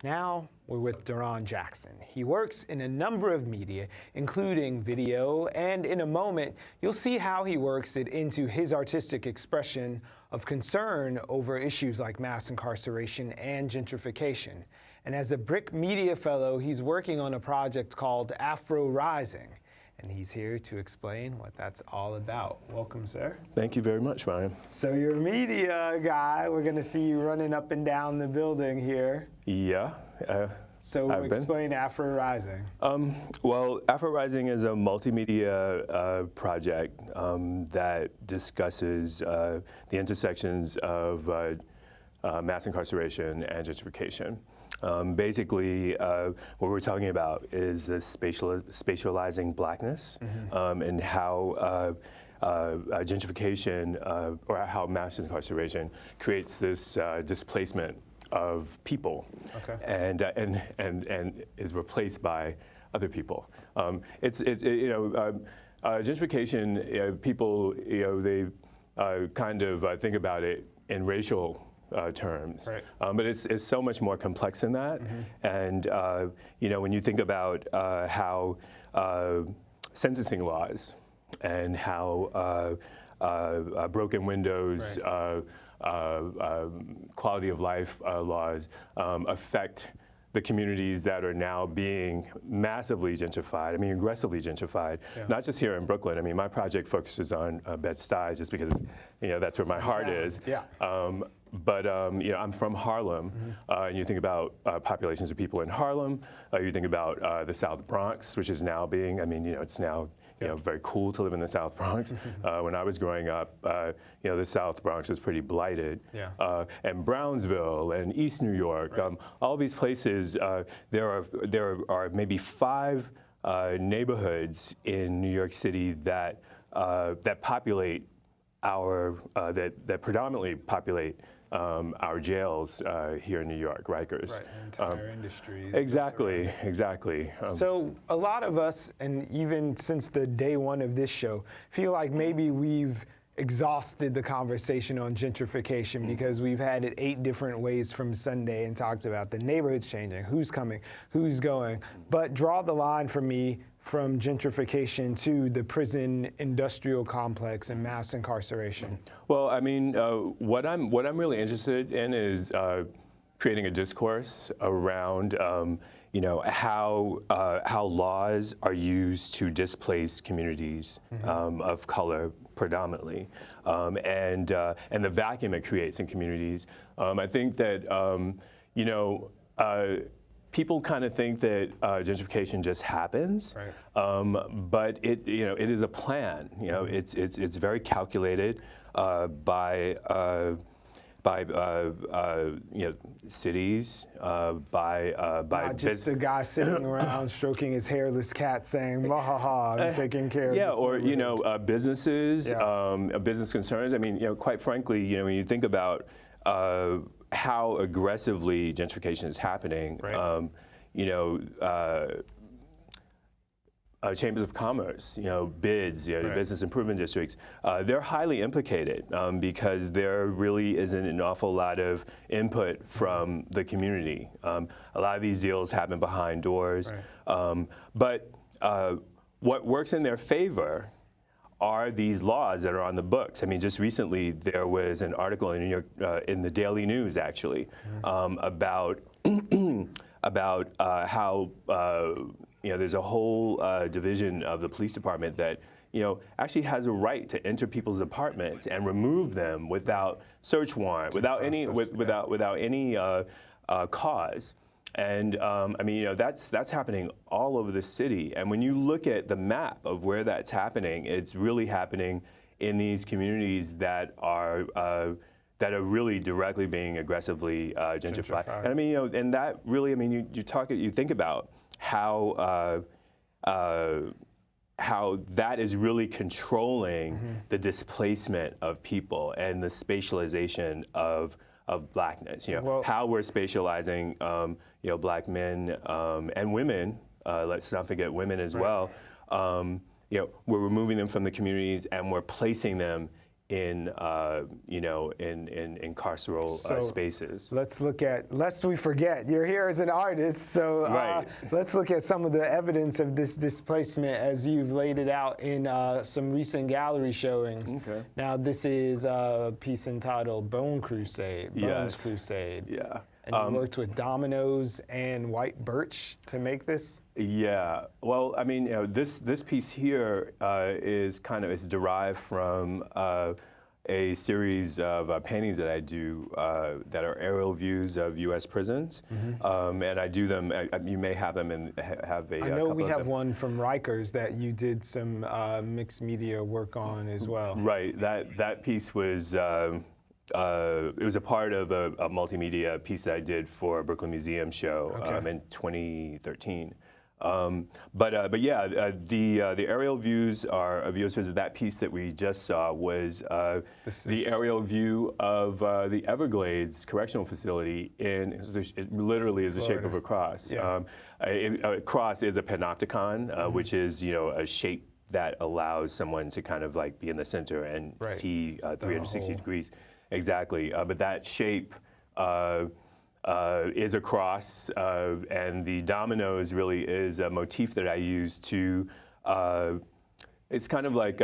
Now we're with Duron Jackson. He works in a number of media, including video, and in a moment, you'll see how he works it into his artistic expression of concern over issues like mass incarceration and gentrification. And as a BRIC Media Fellow, he's working on a project called AfroRising. And he's here to explain what that's all about. Welcome, sir. Thank you very much, Ryan. So you're a media guy. We're going to see you running up and down the building here. Yeah. So explain AfroRising. Well, AfroRising is a multimedia project that discusses the intersections of mass incarceration and gentrification. Basically, what we're talking about is the spatializing blackness and how gentrification or how mass incarceration creates this displacement of people, and is replaced by other people. Gentrification. People they kind of think about it in racial terms, right. But it's so much more complex than that. And when you think about how sentencing laws and how broken windows, right. Quality of life laws affect the communities that are now being massively gentrified, aggressively gentrified, not just here in Brooklyn. My project focuses on Bed-Stuy just because, that's where my heart is. Yeah. But I'm from Harlem, and you think about populations of people in Harlem. You think about the South Bronx, which is now being, it's now very cool to live in the South Bronx. When I was growing up, the South Bronx was pretty blighted. Yeah. And Brownsville and East New York, right. All these places, there are maybe 5 neighborhoods in New York City that populate that predominantly populate our jails here in New York, Rikers. Right, entire industries. Exactly. So a lot of us, and even since the day one of this show, feel like maybe we've exhausted the conversation on gentrification because we've had it 8 different ways from Sunday and talked about the neighborhoods changing, who's coming, who's going. But draw the line for me from gentrification to the prison industrial complex and mass incarceration. Well, what I'm really interested in is creating a discourse around how laws are used to displace communities of color predominantly, and the vacuum it creates in communities. I think that people kind of think that gentrification just happens, right. But it is a plan. It's very calculated by cities, by not just a guy sitting around stroking his hairless cat saying "Mahaha, I'm taking care of this." Yeah, or businesses, business concerns. Quite frankly, when you think about how aggressively gentrification is happening, right. Chambers of commerce, bids, right. business improvement districts, they're highly implicated because there really isn't an awful lot of input from the community. A lot of these deals happen behind doors, right. But what works in their favor are these laws that are on the books. Just recently there was an article in New York, in the Daily News actually, about how there's a whole division of the police department that actually has a right to enter people's apartments and remove them without search warrant, without any cause. And that's happening all over the city. And when you look at the map of where that's happening, it's really happening in these communities that are really directly being aggressively gentrified. And and that really, you think about how that is really controlling the displacement of people and the spatialization of blackness. How we're spatializing black men and women. Let's not forget women as well. We're removing them from the communities and we're placing them in in carceral spaces. Lest we forget, you're here as an artist, so Right. let's look at some of the evidence of this displacement as you've laid it out in some recent gallery showings. Okay. Now, this is a piece entitled Bones Yes. Crusade. Yeah. And you worked with dominoes and white birch to make this? Yeah. Well, I mean, this piece here is derived from a series of paintings that I do that are aerial views of U.S. prisons, and I do them. You may have them and have a. I know we have one from Rikers that you did some mixed media work on as well. Right. That piece was. It was a part of a multimedia piece that I did for a Brooklyn Museum show in 2013. But yeah, the aerial views are of U.S. prisons. That piece that we just saw was the aerial view of the Everglades Correctional Facility it literally is the shape of a cross. Yeah. A cross is a panopticon, which is a shape that allows someone to kind of like be in the center and see 360 degrees. Exactly, but that shape is a cross, and the dominoes really is a motif that I use to. It's kind of like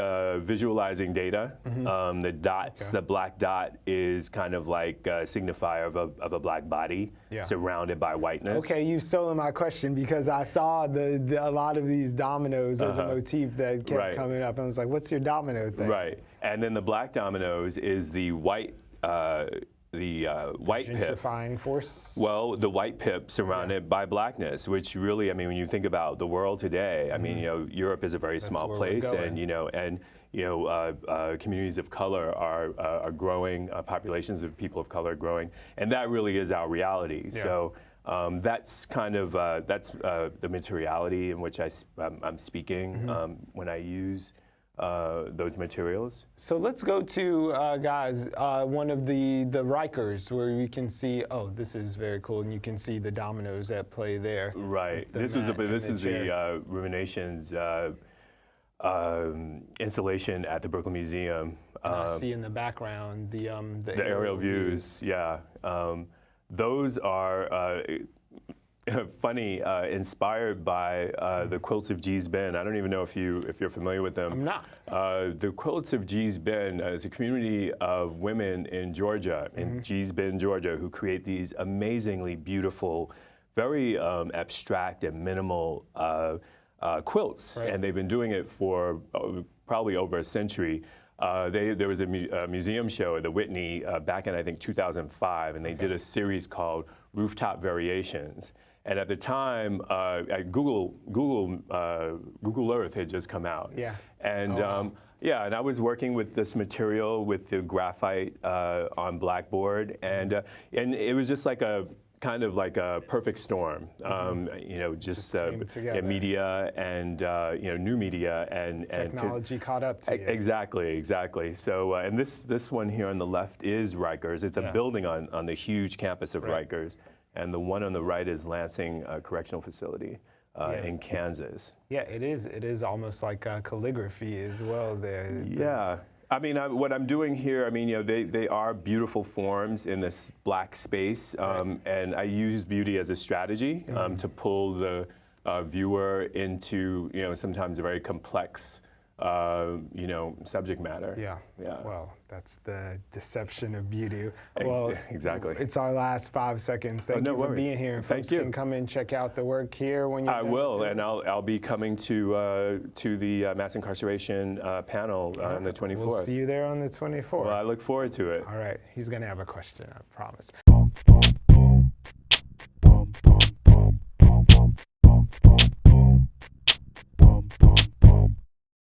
visualizing data. The dots, the black dot is kind of like a signifier of a black body surrounded by whiteness. Okay, you've stolen my question because I saw a lot of these dominoes as a motif that kept coming up. I was like, what's your domino thing? Right, and then the black dominoes is the white. White pip. Gentrifying force? Well, the white pip surrounded by blackness, which really, I mean, when you think about the world today, I mean, Europe is a very small place, and communities of color are growing, populations of people of color are growing, and that really is our reality. Yeah. So that's kind of the materiality in which I'm speaking when I use. Those materials. So let's go to, guys, one of the Rikers where you can see, this is very cool, and you can see the dominoes at play there. Right. This is the Ruminations installation at the Brooklyn Museum. And I see in the background the aerial views. Yeah. Those are funny, inspired by the quilts of Gee's Bend. I don't even know if you're familiar with them. I'm not. The quilts of Gee's Bend is a community of women in Georgia, in Gee's Bend, Georgia, who create these amazingly beautiful, very abstract and minimal quilts, and they've been doing it for probably over a century. There was a museum show at the Whitney back in I think 2005, and they did a series called Rooftop Variations. And at the time, Google Earth had just come out. Yeah. And and I was working with this material with the graphite on blackboard, and it was just like a kind of like a perfect storm. Just media and new media and technology caught up to you. Exactly. So and this one here on the left is Rikers. It's a building on the huge campus of Rikers. And the one on the right is Lansing Correctional Facility in Kansas. Yeah, it is. It is almost like calligraphy as well there. Yeah. I mean, what I'm doing here, I mean, they are beautiful forms in this black space, and I use beauty as a strategy to pull the viewer into, sometimes a very complex subject matter. Yeah. Well, that's the deception of beauty. Exactly. It's our last 5 seconds. Thank you for being here. Folks can come and check out the work here when you're I will, and I'll be coming to the mass incarceration panel on the 24th. We'll see you there on the 24th. Well, I look forward to it. All right. He's going to have a question, I promise.